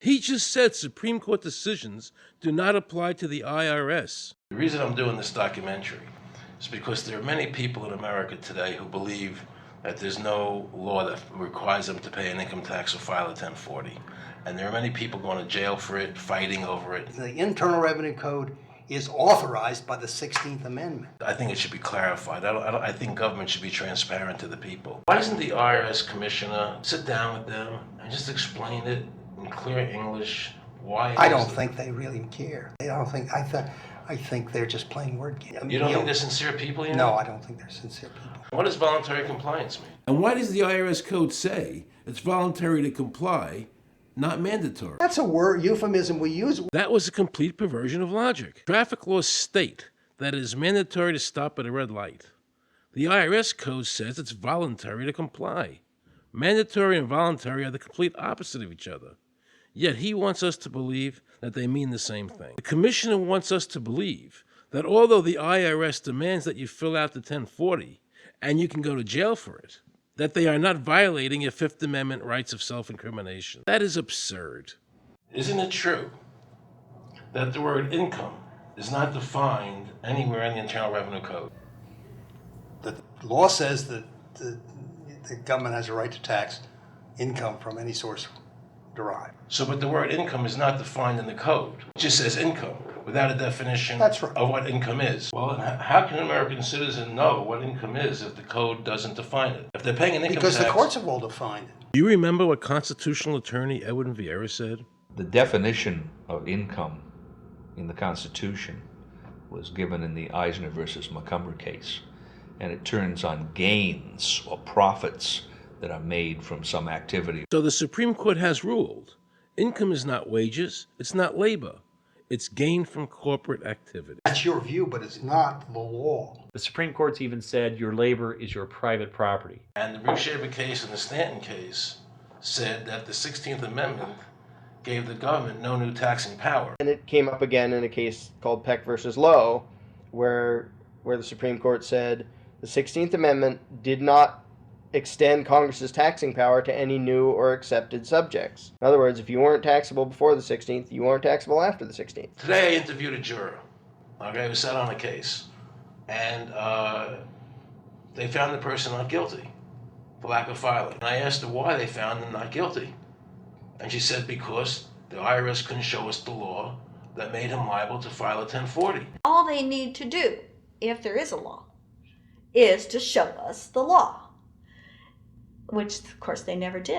He just said Supreme Court decisions do not apply to the IRS. The reason I'm doing this documentary is because there are many people in America today who believe that there's no law that requires them to pay an income tax or file a 1040. And there are many people going to jail for it, fighting over it. The Internal Revenue Code is authorized by the 16th Amendment. I think it should be clarified. I think government should be transparent to the people. Why doesn't the IRS commissioner sit down with them and just explain it in clear English? Why? I don't think they really care. I think they're just playing word games. You don't think they're sincere people? You know? No, I don't think they're sincere people. What does voluntary compliance mean? And why does the IRS code say it's voluntary to comply, not mandatory? That's a word euphemism we use. That was a complete perversion of logic. Traffic laws state that it is mandatory to stop at a red light. The IRS code says it's voluntary to comply. Mandatory and voluntary are the complete opposite of each other. Yet he wants us to believe that they mean the same thing. The commissioner wants us to believe that although the IRS demands that you fill out the 1040 and you can go to jail for it, that they are not violating your Fifth Amendment rights of self-incrimination. That is absurd. Isn't it true that the word income is not defined anywhere in the Internal Revenue Code? The law says that the government has a right to tax income from any source derived. So, but the word income is not defined in the code. It just says income without a definition That's right. of what income is. Well, how can an American citizen know what income is if the code doesn't define it? If they're paying an income because tax... the courts have all defined it. Do you remember what constitutional attorney Edwin Vieira said? The definition of income in the Constitution was given in the Eisner versus Macomber case, and it turns on gains or profits that are made from some activity. So the Supreme Court has ruled income is not wages, it's not labor, it's gain from corporate activity. That's your view, but it's not the law. The Supreme Court's even said your labor is your private property. And the Bruce case and the Stanton case said that the 16th Amendment gave the government no new taxing power. And it came up again in a case called Peck versus Lowe, where the Supreme Court said the 16th Amendment did not extend Congress's taxing power to any new or accepted subjects. In other words, if you weren't taxable before the 16th, you weren't taxable after the 16th. Today I interviewed a juror, who sat on a case, and they found the person not guilty for lack of filing. And I asked her why they found him not guilty. And she said because the IRS couldn't show us the law that made him liable to file a 1040. All they need to do, if there is a law, is to show us the law, which of course they never did.